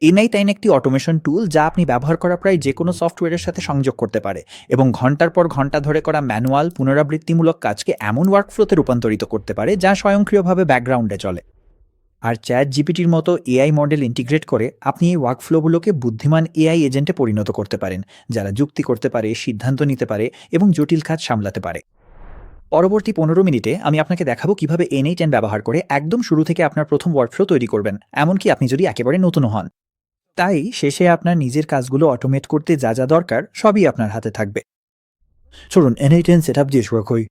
N8N একটি automation টুল যা আপনি ব্যবহার করা প্রায় যে কোনো সফটওয়্যারের সাথে সংযোগ করতে পারে এবং ঘন্টার পর ঘন্টা ধরে করা ম্যানুয়াল পুনরাবৃত্তিমূলক কাজকে এমন ওয়ার্কফ্লোতে রূপান্তরিত করতে পারে যা স্বয়ংক্রিয়ভাবে ব্যাকগ্রাউন্ডে চলে। আর চ্যাট জিপিটির মতো এআই মডেল ইন্টিগ্রেট করে আপনি এই ওয়ার্কফ্লোগুলোকে বুদ্ধিমান এআই এজেন্টে পরিণত করতে পারেন, যারা যুক্তি করতে পারে, সিদ্ধান্ত নিতে পারে এবং জটিল কাজ সামলাতে পারে। পরবর্তী 15 মিনিটে আমি আপনাকে দেখাবো কিভাবে N8N ব্যবহার করে একদম শুরু থেকে আপনার প্রথম ওয়ার্কফ্লো তৈরি করবেন, এমনকি আপনি যদি একেবারে নতুন হন। তাই শেষে আপনার নিজের কাজগুলো অটোমেট করতে যা যা দরকার সবই আপনার হাতে থাকবে। চলুন N8N সেট আপ দিয়ে শুরু করি।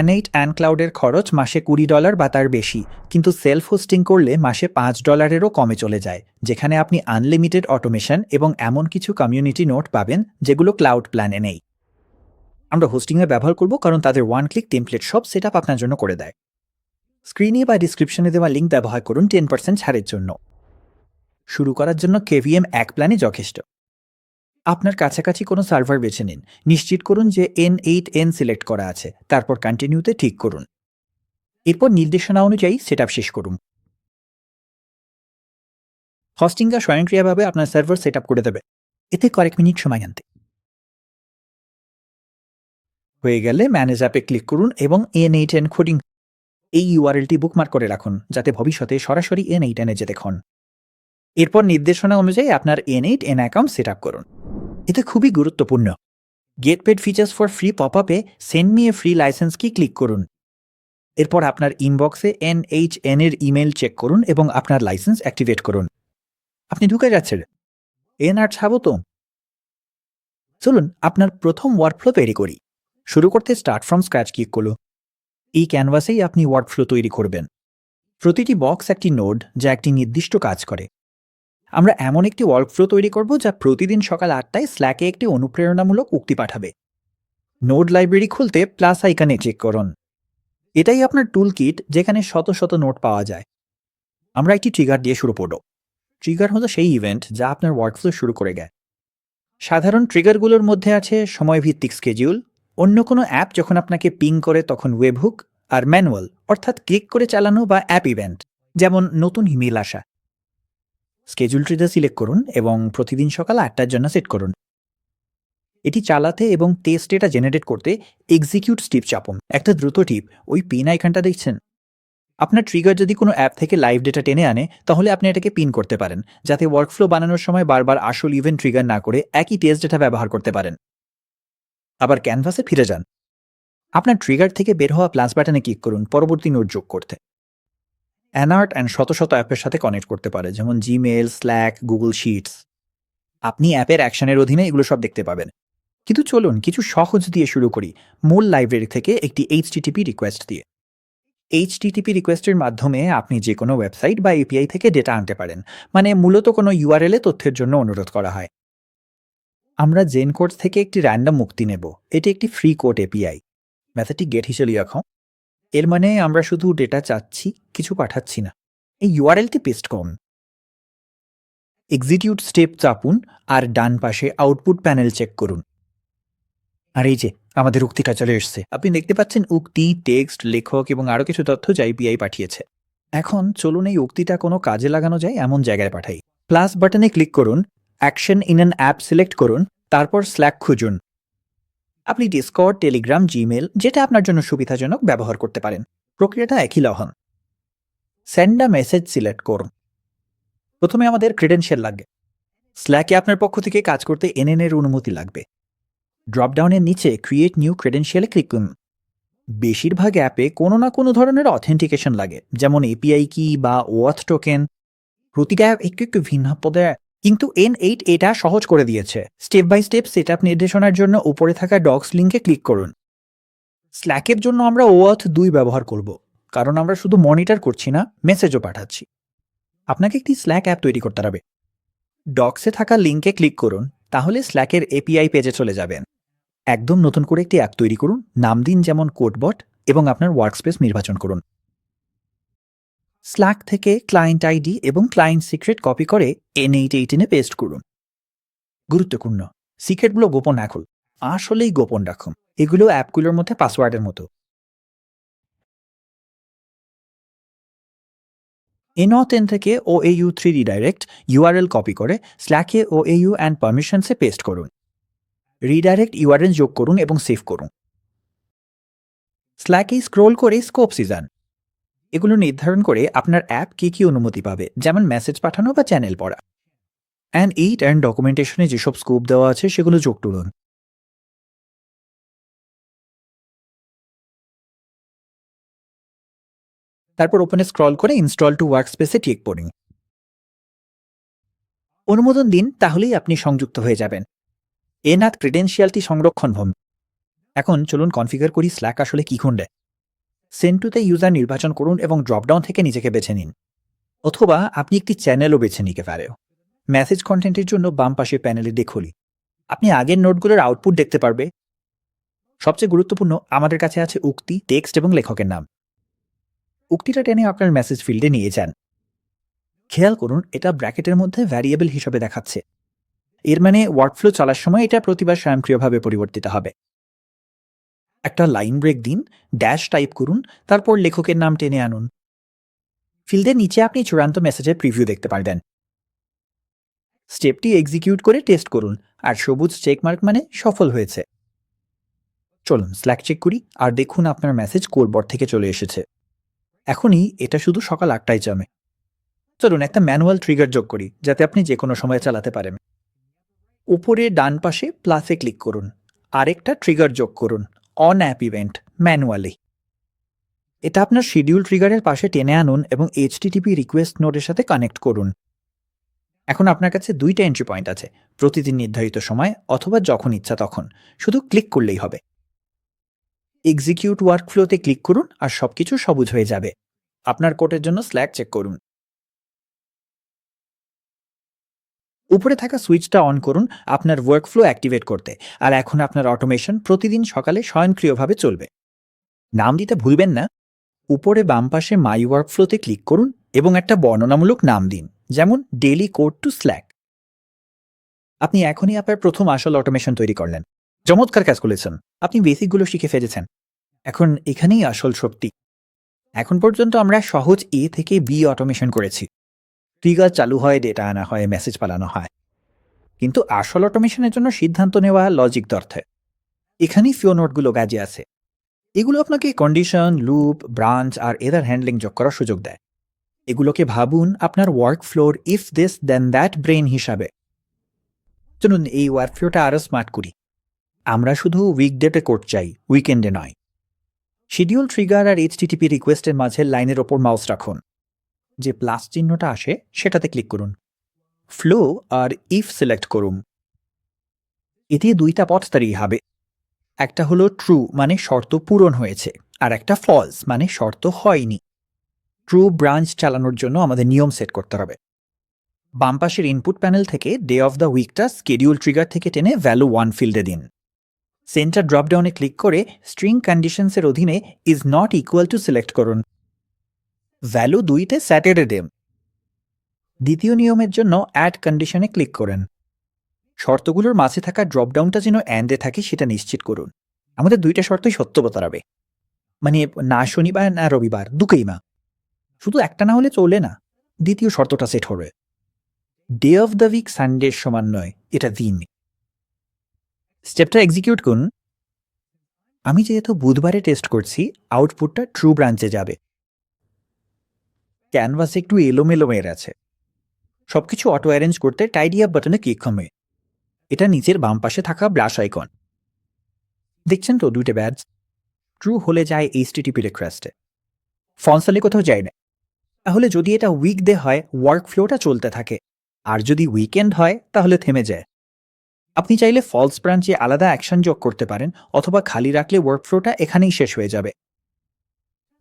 N8N ক্লাউডের খরচ মাসে $20 বা তার বেশি, কিন্তু সেলফ হোস্টিং করলে মাসে $5-এরও কমে চলে যায়, যেখানে আপনি আনলিমিটেড অটোমেশন এবং এমন কিছু কমিউনিটি নোট পাবেন যেগুলো ক্লাউড প্ল্যানে নেই। আমরা হোস্টিংয়ে ব্যবহার করব কারণ তাদের ওয়ান ক্লিক টেমপ্লেট সব সেট আপ আপনার জন্য করে দেয়। স্ক্রিনে বা ডিসক্রিপশনে দেওয়া লিঙ্ক ব্যবহার করুন 10% ছাড়ের জন্য। শুরু করার জন্য KVM 1 প্ল্যানই যথেষ্ট। আপনার কাছাকাছি কোনো সার্ভার বেছে নিন, নিশ্চিত করুন যে N8N সিলেক্ট করা আছে, তারপর কন্টিনিউতে ঠিক করুন। এরপর নির্দেশনা অনুযায়ী সেটআপ শেষ করুন। হোস্টিংটা স্বয়ংক্রিয়ভাবে আপনার সার্ভার সেটআপ করে দেবে, এতে কয়েক মিনিট সময় আনতে। হয়ে গেলে ম্যানেজ অ্যাপে ক্লিক করুন এবং N8N কোডিং এই ইউআরএলটি বুকমার্ক করে রাখুন, যাতে ভবিষ্যতে সরাসরি N8N এ যেতে দেখুন। এরপর নির্দেশনা অনুযায়ী আপনার N8N অ্যাকাউন্ট সেটআপ করুন। এটা খুবই গুরুত্বপূর্ণ। Get paid features for free পপআপে send me a free license কি ক্লিক করুন। এরপর আপনার ইনবক্সে N8N এর ইমেল চেক করুন এবং আপনার লাইসেন্স অ্যাক্টিভেট করুন। আপনি ঢুকে যাচ্ছেন। আর স্বাগতম। চলুন আপনার প্রথম ওয়ার্কফ্লো তৈরি করি। শুরু করতে স্টার্ট ফ্রম স্ক্র্যাচ ক্লিক করুন। এই ক্যানভাসেই আপনি ওয়ার্কফ্লো তৈরি করবেন। প্রতিটি বক্স একটি নোড যা একটি নির্দিষ্ট কাজ করে। আমরা এমন একটি ওয়ার্কফ্লো তৈরি করব যা প্রতিদিন সকাল 8টায় স্ল্যাকে একটি অনুপ্রেরণামূলক উক্তি পাঠাবে। নোড লাইব্রেরি খুলতে প্লাস আইকনে চেক করুন। এটাই আপনার টুল কিট, যেখানে শত শত নোট পাওয়া যায়। আমরা একটি ট্রিগার দিয়ে শুরু করব। ট্রিগার হলো সেই ইভেন্ট যা আপনার ওয়ার্কফ্লো শুরু করে দেয়। সাধারণ ট্রিগারগুলোর মধ্যে আছে সময়ভিত্তিক স্কেডিউল, অন্য কোনো অ্যাপ যখন আপনাকে পিং করে তখন ওয়েবহুক, আর ম্যানুয়াল অর্থাৎ ক্লিক করে চালানো বা অ্যাপ ইভেন্ট, যেমন নতুন ইমেল আসা। স্কেডিউল ট্রিগার সিলেক্ট করুন এবং প্রতিদিন সকাল 8টার জন্য সেট করুন। এটি চালাতে এবং টেস্ট ডেটা জেনারেট করতে এক্সিকিউট টিপ চাপুন। একটা দ্রুত টিপ, ওই পিন আইকনটা দেখছেন? আপনার ট্রিগার যদি কোনো অ্যাপ থেকে লাইভ ডেটা টেনে আনে, তাহলে আপনি এটাকে পিন করতে পারেন, যাতে ওয়ার্কফ্লো বানানোর সময় বারবার আসল ইভেন্ট ট্রিগার না করে একই টেস্ট ডেটা ব্যবহার করতে পারেন। আবার ক্যানভাসে ফিরে যান। আপনার ট্রিগার থেকে বের হওয়া প্লাস বাটনে ক্লিক করুন পরবর্তী নোট যোগ করতে। N8N শত শত অ্যাপের সাথে কানেক্ট করতে পারে, যেমন জিমেল, স্ল্যাক, গুগল শিটস। আপনি অ্যাপের অ্যাকশনের অধীনে এগুলো সব দেখতে পাবেন। কিন্তু চলুন কিছু সহজ দিয়ে শুরু করি, মূল লাইব্রেরি থেকে একটি HTTP রিকোয়েস্ট দিয়ে। HTTP রিকোয়েস্টের মাধ্যমে আপনি যে কোনো ওয়েবসাইট বা এপিআই থেকে ডেটা আনতে পারেন, মানে মূলত কোনো ইউআরএলে তথ্যের জন্য অনুরোধ করা হয়। আমরা জেনকোড থেকে একটি র্যান্ডম মুক্তি নেব। এটি একটি ফ্রি কোড এপিআই। মেথডটি গেট হিসেবে রাখো। এর মানে আমরা শুধু ডেটা চাচ্ছি, কিছু পাঠাচ্ছি না। এই ইউআরএলটি পেস্ট করুন। এক্সিকিউট স্টেপ চাপুন আর ডান পাশে আউটপুট প্যানেল চেক করুন। আর এই যে আমাদের উক্তিটা চলে এসছে। আপনি দেখতে পাচ্ছেন উক্তি, টেক্সট, লেখক এবং আরও কিছু তথ্য যা এপিআই পাঠিয়েছে। এখন চলুন এই উক্তিটা কোনো কাজে লাগানো যায় এমন জায়গায় পাঠাই। প্লাস বাটনে ক্লিক করুন, action in an app select করুন, তারপর স্ল্যাক খুঁজুন। আপনি ডিসকর্ড, টেলিগ্রাম, জিমেল যেটা আপনার জন্য সুবিধাজনক ব্যবহার করতে পারেন। প্রক্রিয়াটা একই লহন। সেন্ড আ মেসেজ সিলেক্ট করুন। প্রথমে আমাদের ক্রেডেনশিয়াল লাগবে। স্ল্যাকে আপনার পক্ষ থেকে কাজ করতে এনএন এর অনুমতি লাগবে। ড্রপডাউনের নিচে ক্রিয়েট নিউ ক্রেডেনশিয়ালে ক্লিক করুন। বেশিরভাগ অ্যাপে কোনো না কোনো ধরনের অথেন্টিকেশন লাগে, যেমন এপিআই কি বা ওয়াথ টোকেন। প্রতিটা অ্যাপ একটু একটু ভিন্ন পদে, কিন্তু N8 এটা সহজ করে দিয়েছে। স্টেপ বাই স্টেপ সেটআপ নির্দেশনার জন্য উপরে থাকা ডক্স লিঙ্কে ক্লিক করুন। স্ল্যাকের জন্য আমরা ওয়াথ 2 ব্যবহার করব, কারণ আমরা শুধু মনিটর করছি না, মেসেজও পাঠাচ্ছি। আপনাকে একটি স্ল্যাক অ্যাপ তৈরি করতে হবে। ডক্সে থাকা লিঙ্কে ক্লিক করুন, তাহলে স্ল্যাকের এপিআই পেজে চলে যাবেন। একদম নতুন করে একটি অ্যাপ তৈরি করুন, নাম দিন যেমন কোডবট, এবং আপনার ওয়ার্কস্পেস নির্বাচন করুন। স্ল্যাক থেকে ক্লায়েন্ট আইডি এবং ক্লায়েন্ট সিক্রেট কপি করে N8N এ পেস্ট করুন। গুরুত্বপূর্ণ, সিক্রেটগুলো গোপন রাখুন, আসলেই গোপন রাখুন। এগুলো অ্যাপগুলোর মধ্যে পাসওয়ার্ডের মতো। N10 থেকে OAU3 রিডাইরেক্ট ইউআরএল কপি করে স্ল্যাকে OAU অ্যান্ড পারমিশনসে পেস্ট করুন। রিডাইরেক্ট ইউআরএল যোগ করুন এবং সেভ করুন। স্ল্যাকে স্ক্রোল করে স্কোপসে যান। এগুলো নির্ধারণ করে আপনার অ্যাপ কি অনুমতি পাবে, যেমন মেসেজ পাঠানো বা চ্যানেল পড়া। অ্যান্ড ডকুমেন্টেশনে যেসব স্কোপ দেওয়া আছে সেগুলো যোগ তুলুন। তারপর ওপেনে স্ক্রল করে ইনস্টল টু ওয়ার্কস্পেসে ক্লিক করুন। অনুমোদন দিন, তাহলেই আপনি সংযুক্ত হয়ে যাবেন। এনাথ ক্রেডেনশিয়ালটি সংরক্ষণ ভূমি। এখন চলুন কনফিগার করি স্ল্যাক আসলে কি খুঁজে। সেন্ড টুতে ইউজার নির্বাচন করুন এবং ড্রপডাউন থেকে নিজেকে বেছে নিন, অথবা আপনি একটি চ্যানেলও বেছে নিতে পারেন। মেসেজ কন্টেন্টের জন্য বাম পাশের প্যানেলে দেখুন আপনি আগের নোটগুলোর আউটপুট দেখতে পারবে। সবচেয়ে গুরুত্বপূর্ণ, আমাদের কাছে আছে উক্তি, টেক্সট এবং লেখকের নাম। উক্তিটা টেনে আপনার মেসেজ ফিল্ডে নিয়ে যান। খেয়াল করুন এটা ব্র্যাকেটের মধ্যে ভ্যারিয়েবল হিসেবে দেখাচ্ছে। এর মানে ওয়ার্কফ্লো চলার সময় এটা প্রতিবার স্বয়ংক্রিয়ভাবে পরিবর্তিত হবে। একটা লাইন ব্রেক দিন, ড্যাশ টাইপ করুন, তারপর লেখকের নাম টেনে আনুন। ফিল্ডের নিচে আপনি চূড়ান্ত মেসেজের প্রিভিউ দেখতে পারবেন। স্টেপটি এক্সিকিউট করে টেস্ট করুন, আর সবুজ চেকমার্ক মানে সফল হয়েছে। চলুন স্ল্যাক চেক করি আর দেখুন আপনার মেসেজ কোলবর্ড থেকে চলে এসেছে। এখনই এটা শুধু সকাল 8টায় জমে। চলুন একটা ম্যানুয়াল ট্রিগার যোগ করি, যাতে আপনি যে কোনো সময় চালাতে পারেন। উপরে ডান পাশে প্লাসে ক্লিক করুন, আরেকটা ট্রিগার যোগ করুন, অন অ্যাপ ইভেন্ট ম্যানুয়ালি। এটা আপনার শিডিউল ট্রিগারের পাশে টেনে আনুন এবং HTTP রিকোয়েস্ট নোডের সাথে কানেক্ট করুন। এখন আপনার কাছে দুইটা এন্ট্রি পয়েন্ট আছে, প্রতিদিন নির্ধারিত সময় অথবা যখন ইচ্ছা তখন, শুধু ক্লিক করলেই হবে। এক্সিকিউট ওয়ার্কফ্লোতে ক্লিক করুন আর সবকিছু সবুজ হয়ে যাবে। আপনার কোডের জন্য স্ল্যাক চেক করুন। উপরে থাকা সুইচটা অন করুন আপনার ওয়ার্কফ্লো অ্যাক্টিভেট করতে, আর এখন আপনার অটোমেশন প্রতিদিন সকালে স্বয়ংক্রিয়ভাবে চলবে। নাম দিতে ভুলবেন না। উপরে বাম পাশে মাই ওয়ার্কফ্লোতে ক্লিক করুন এবং একটা বর্ণনামূলক নাম দিন, যেমন ডেইলি কোড টু স্ল্যাক। আপনি এখনই আপনার প্রথম আসল অটোমেশন তৈরি করলেন। চমৎকার কাজ করেছেন, আপনি বেসিকগুলো শিখে ফেলেছেন। এখন এখানেই আসল শক্তি। এখন পর্যন্ত আমরা সহজ এ থেকে বি অটোমেশন করেছি। ট্রিগার চালু হয়, ডেটা আনা হয়, মেসেজ পালানো হয়। কিন্তু আসল অটোমেশনের জন্য সিদ্ধান্ত নেওয়া, লজিক দরকার। এখানেই ফ্লো নোটগুলো কাজে আছে। এগুলো আপনাকে কন্ডিশন, লুপ, ব্রাঞ্চ আর এদার হ্যান্ডলিং যোগ করার সুযোগ দেয়। এগুলোকে ভাবুন আপনার ওয়ার্কফ্লোর if this then that brain হিসাবে। চলুন এই ওয়ার্কফ্লোটা আরও স্মার্ট করি। আমরা শুধু উইকডেতে কোড চাই, উইকেন্ডে নয়। শিডিউল ট্রিগার আর HTTP রিকোয়েস্টের মাঝে লাইনের ওপর মাউস রাখুন। যে প্লাস চিহ্নটা আসে সেটাতে ক্লিক করুন। ফ্লো আর ইফ সিলেক্ট করুন। এতে দুইটা পথ তৈরি হবে। একটা হলো ট্রু মানে শর্ত পূরণ হয়েছে, আর একটা ফলস মানে শর্ত হয়নি। ট্রু ব্রাঞ্চ চালানোর জন্য আমাদের নিয়ম সেট করতে হবে। বাম পাশের ইনপুট প্যানেল থেকে ডে অফ দ্য উইকটা স্কেডিউল ট্রিগার থেকে টেনে ভ্যালু 1 ফিল্ডে দিন। সেন্টার ড্রপডাউনে ক্লিক করে স্ট্রিং কন্ডিশনসের অধীনে is not equal to select করুন। ভ্যালু 2তে স্যাটারডে দেন। দ্বিতীয় নিয়মের জন্য অ্যাড কন্ডিশনে ক্লিক করেন। শর্তগুলোর মাঝে থাকা ড্রপডাউনটা যেন অ্যান্ডে থাকে সেটা নিশ্চিত করুন। আমাদের দুইটা শর্তই সত্য বতারাবে, মানে না শনিবার না রবিবার, দুকেই মা। শুধু একটা না হলে চলে না। দ্বিতীয় শর্তটা সেট হবে, ডে অফ দ্য উইক সানডের সমান নয়, এটা দিন। স্টেপটা এক্সিকিউট করুন। আমি যেহেতু বুধবারে টেস্ট করছি, আউটপুটটা ট্রু ব্রাঞ্চে যাবে। ক্যানভাসে একটু এলোমেলো মেয়ের আছে। সবকিছু অটো অ্যারেঞ্জ করতে টাইডি আপ বাটনে ক্লিক করবে। এটা নিচের বাম পাশে থাকা ব্রাশ আইকন। দেখছেন তো দুইটা ব্যাজ। ট্রু হলে যায় HTTP রিকোয়েস্টে, ফলস হলে কোথাও যায় না। তাহলে যদি এটা উইকডে হয়, ওয়ার্কফ্লোটা চলতে থাকে, আর যদি উইকেন্ড হয় তাহলে থেমে যায়। আপনি চাইলে ফলস ব্রাঞ্চে আলাদা অ্যাকশন যোগ করতে পারেন, অথবা খালি রাখলে ওয়ার্কফ্লোটা এখানেই শেষ হয়ে যাবে।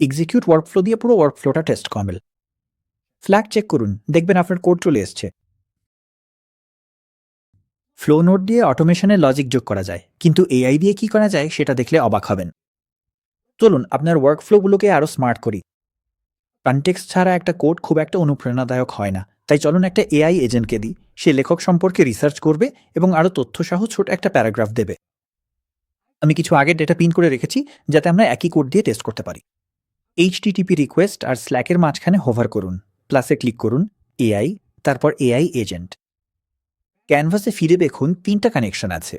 এক্সিকিউট ওয়ার্কফ্লো দিয়ে পুরো ওয়ার্কফ্লোটা টেস্ট করবেন। ফ্ল্যাগ চেক করুন, দেখবেন আপনার কোড চলে এসছে। ফ্লো নোট দিয়ে অটোমেশনের লজিক যোগ করা যায়, কিন্তু AI দিয়ে কি করা যায় সেটা দেখলে অবাক হবেন। চলুন আপনার ওয়ার্কফ্লোগুলোকে আরও স্মার্ট করি। কনটেক্সট ছাড়া একটা কোড খুব একটা অনুপ্রেরণাদায়ক হয় না, তাই চলুন একটা AI এজেন্টকে দিই। সে লেখক সম্পর্কে রিসার্চ করবে এবং আরও তথ্যসহ ছোট একটা প্যারাগ্রাফ দেবে। আমি কিছু আগের ডেটা পিন করে রেখেছি, যাতে আমরা একই কোড দিয়ে টেস্ট করতে পারি। HTTP রিকোয়েস্ট আর স্ল্যাকের মাঝখানে হোভার করুন, প্লাসে ক্লিক করুন, এআই, তারপর এআই এজেন্ট। ক্যানভাসে ফিরে দেখুন 3টা কানেকশন আছে।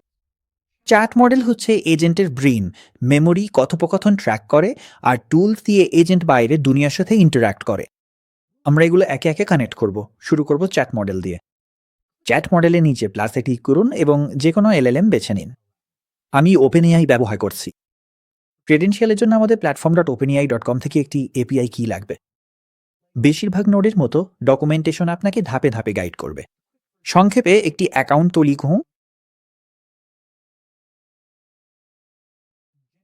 চ্যাট মডেল হচ্ছে এজেন্টের ব্রেইন, মেমোরি, কথোপকথন ট্র্যাক করে, আর টুলস দিয়ে এজেন্ট বাইরে দুনিয়ার সাথে ইন্টারঅ্যাক্ট করে। আমরা এগুলো একে একে কানেক্ট করব। শুরু করব চ্যাট মডেল দিয়ে। চ্যাট মডেলের নিচে প্লাসে ক্লিক করুন এবং যে কোনো এলএলএম বেছে নিন। আমি ওপেন এআই ব্যবহার করছি। ক্রেডেনশিয়ালের জন্য আমাদের platform.openai.com থেকে একটি এপিআই কি লাগবে। বেশিরভাগ নোডের মতো ডকুমেন্টেশন আপনাকে ধাপে ধাপে গাইড করবে। সংক্ষেপে একটি অ্যাকাউন্ট তো লিখুন,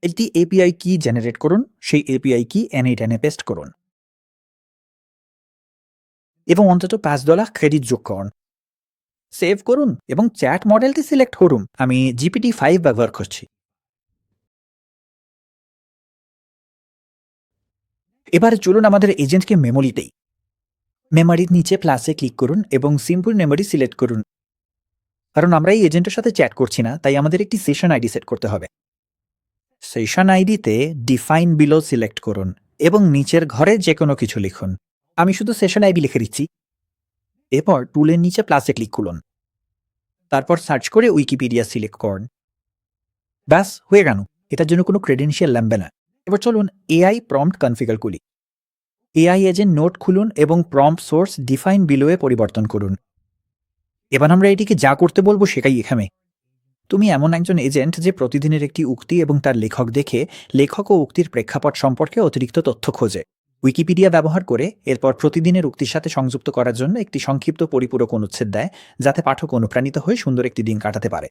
একটি এপিআই কি জেনারেট করুন, সেই এপিআই কি N8N পেস্ট করুন এবং অন্তত $5 ক্রেডিট যোগ করুন। সেভ করুন এবং চ্যাট মডেলটি সিলেক্ট করুন। আমি GPT-5 ব্যবহার করছি। এবার চলুন আমাদের এজেন্টকে মেমোরিতেই। মেমোরির নিচে প্লাসে ক্লিক করুন এবং সিম্পল মেমোরি সিলেক্ট করুন। কারণ আমরা এই এজেন্টের সাথে চ্যাট করছি না, তাই আমাদের একটি সেশন আইডি সেট করতে হবে। সেশন আইডিতে ডিফাইন বিলো সিলেক্ট করুন এবং নিচের ঘরে যে কোনো কিছু লিখুন। আমি শুধু সেশন আইডি লিখে দিচ্ছি। এরপর টুলের নিচে প্লাসে ক্লিক করুন, তারপর সার্চ করে উইকিপিডিয়া সিলেক্ট করুন। ব্যাস হয়ে গেল। এটার জন্য কোনো ক্রেডেনশিয়াল লাগবে না। এবার চলুন এআই প্রম্পট কনফিগার করি। এআই এজেন্ট নোট খুলুন এবং প্রম্পট সোর্স ডিফাইন বিলোয়ে পরিবর্তন করুন। এবার আমরা এটিকে যা করতে বলবো সেটাই এখানে। তুমি এমন একজন এজেন্ট যে প্রতিদিনের একটি উক্তি এবং তার লেখক দেখে লেখক ও উক্তির প্রেক্ষাপট সম্পর্কে অতিরিক্ত তথ্য খোঁজে। উইকিপিডিয়া ব্যবহার করে এরপর প্রতিদিনের উক্তির সাথে সংযুক্ত করার জন্য একটি সংক্ষিপ্ত পরিপূরক অনুচ্ছেদ দেয়, যাতে পাঠক অনুপ্রাণিত হয়ে সুন্দর একটি দিন কাটাতে পারে।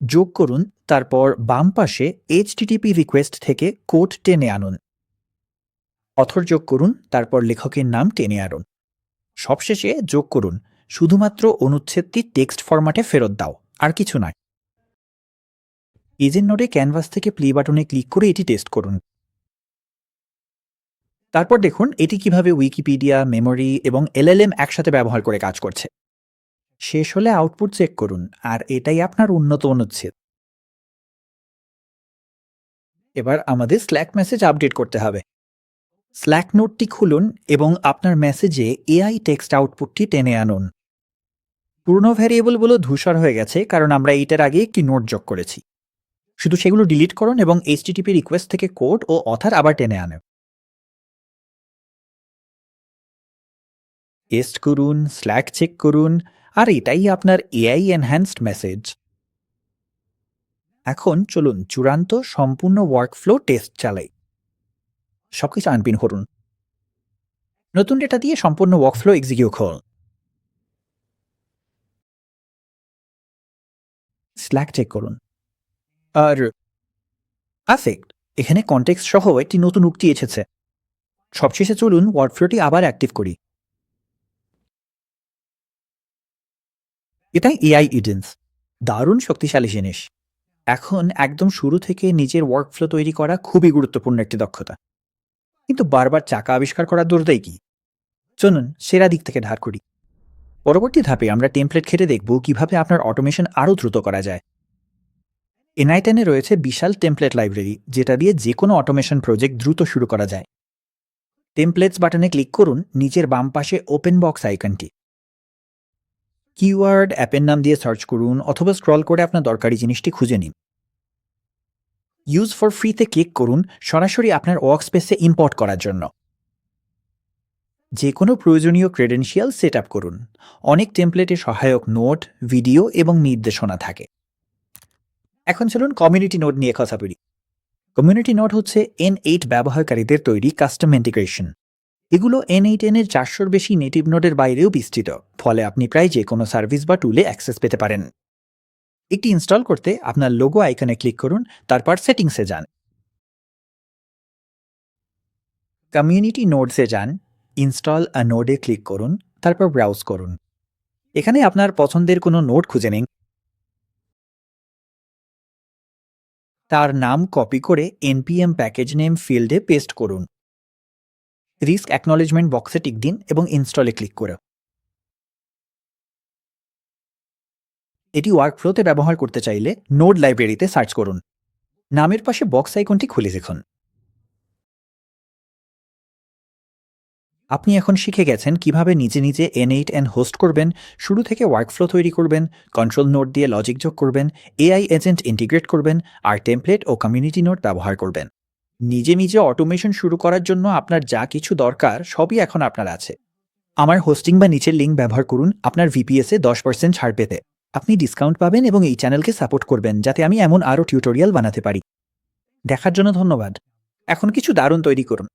যোগ করুন, তারপর বাম পাশে HTTP রিকোয়েস্ট থেকে কোড টেনে আনুন। অথর যোগ করুন, তারপর লেখকের নাম টেনে আনুন। সবশেষে যোগ করুন। শুধুমাত্র অনুচ্ছেদটি টেক্সট ফরম্যাটে ফেরত দাও, আর কিছু নয়। এজেন্ট নোডে ক্যানভাস থেকে প্লে বাটনে ক্লিক করে এটি টেস্ট করুন। তারপর দেখুন এটি কিভাবে উইকিপিডিয়া, মেমোরি এবং এলএলএম একসাথে ব্যবহার করে কাজ করছে। শেষ হলে আউটপুট চেক করুন, আর এটাই আপনার উন্নত অনুচ্ছেদ। এবার আমাদের স্ল্যাক মেসেজ আপডেট করতে হবে। স্ল্যাক নোটটি খুলুন এবং আপনার মেসেজে এআই টেক্সট আউটপুটটি টেনে আনুন। পুরনো ভ্যারিয়েবলগুলো ধূসর হয়ে গেছে কারণ আমরা এইটার আগে একটি নোট যোগ করেছি। শুধু সেগুলো ডিলিট করুন এবং HTTP রিকোয়েস্ট থেকে কোড ও অথার আবার টেনে আনুন। টেস্ট করুন, স্ল্যাক চেক করুন, আর এটাই আপনার এআই এনহ্যান্সড মেসেজ। এখন চলুন চূড়ান্ত সম্পূর্ণ ওয়ার্কফ্লো টেস্ট চালাই। সবকিছু আনপিন করুন। নতুন ডেটা দিয়ে সম্পূর্ণ ওয়ার্কফ্লো এক্সিকিউট করুন। স্ল্যাক চেক করুন। আর পারফেক্ট, এখানে কনটেক্সট সহ একটি নতুন উক্তি এসেছে। সবশেষে চলুন ওয়ার্কফ্লোটি আবার অ্যাক্টিভ করি। এটাই এআই এজেন্টস, দারুণ শক্তিশালী জিনিস। এখন একদম শুরু থেকে নিজের ওয়ার্কফ্লো তৈরি করা খুবই গুরুত্বপূর্ণ একটি দক্ষতা। কিন্তু বারবার চাকা আবিষ্কার করার দরদাই কি? চলুন সেরা দিক থেকে ধার করি। পরবর্তী ধাপে আমরা টেমপ্লেট ঘেটে দেখব কিভাবে আপনার অটোমেশন আরও দ্রুত করা যায়। N8N রয়েছে বিশাল টেমপ্লেট লাইব্রেরি, যেটা দিয়ে যে কোনো অটোমেশন প্রজেক্ট দ্রুত শুরু করা যায়। টেমপ্লেটস বাটনে ক্লিক করুন, নিচের বাম পাশে ওপেন বক্স আইকনটি। কিওয়ার্ড অ্যাপের নাম দিয়ে সার্চ করুন অথবা স্ক্রল করে আপনার দরকারি জিনিসটি খুঁজে নিন। ইউজ ফর ফ্রিতে ক্লিক করুন সরাসরি আপনার ওয়ার্কস্পেসে ইম্পোর্ট করার জন্য। যে কোনো প্রয়োজনীয় ক্রেডেনশিয়াল সেট আপ করুন। অনেক টেমপ্লেটে সহায়ক নোট, ভিডিও এবং নির্দেশনা থাকে। এখন চলুন কমিউনিটি নোড নিয়ে কথা বলি। কমিউনিটি নোড হচ্ছে N8 ব্যবহারকারীদের তৈরি কাস্টম ইন্টিগ্রেশন। এগুলো N8N এর 400-র বেশি নেটিভ নোডের বাইরেও বিস্তৃত, ফলে আপনি প্রায় যে কোনো সার্ভিস বা টুলে অ্যাক্সেস পেতে পারেন। একটি ইনস্টল করতে আপনার লোগো আইকনে ক্লিক করুন, তারপর সেটিংসে যান। কমিউনিটি নোডসে যান, ইনস্টল আ নোডে ক্লিক করুন, তারপর ব্রাউজ করুন। এখানে আপনার পছন্দের কোনো নোড খুঁজে নিন। তার নাম কপি করে npm প্যাকেজ নেম ফিল্ডে পেস্ট করুন। রিস্ক অ্যাকনলেজমেন্ট বক্সে টিক দিন এবং ইনস্টলে ক্লিক করে এটি ওয়ার্কফ্লোতে ব্যবহার করতে চাইলে নোড লাইব্রেরিতে সার্চ করুন। নামের পাশে বক্স আইকনটি খুলে দেখুন। আপনি এখন শিখে গেছেন কিভাবে নিজে নিজে N8N হোস্ট করবেন, শুরু থেকে ওয়ার্কফ্লো তৈরি করবেন, কন্ট্রোল নোড দিয়ে লজিক যোগ করবেন, এআই এজেন্ট ইন্টিগ্রেট করবেন, আর টেমপ্লেট ও কমিউনিটি নোড ব্যবহার করবেন। নিজে নিজে অটোমেশন শুরু করার জন্য আপনার যা কিছু দরকার সবই এখন আপনার আছে। আমার হোস্টিং বা নিচের লিঙ্ক ব্যবহার করুন আপনার VPS-এ 10% ছাড় পেতে। আপনি ডিসকাউন্ট পাবেন এবং এই চ্যানেলকে সাপোর্ট করবেন যাতে আমি এমন আরও টিউটোরিয়াল বানাতে পারি। দেখার জন্য ধন্যবাদ। এখন কিছু দারুণ তৈরি করুন।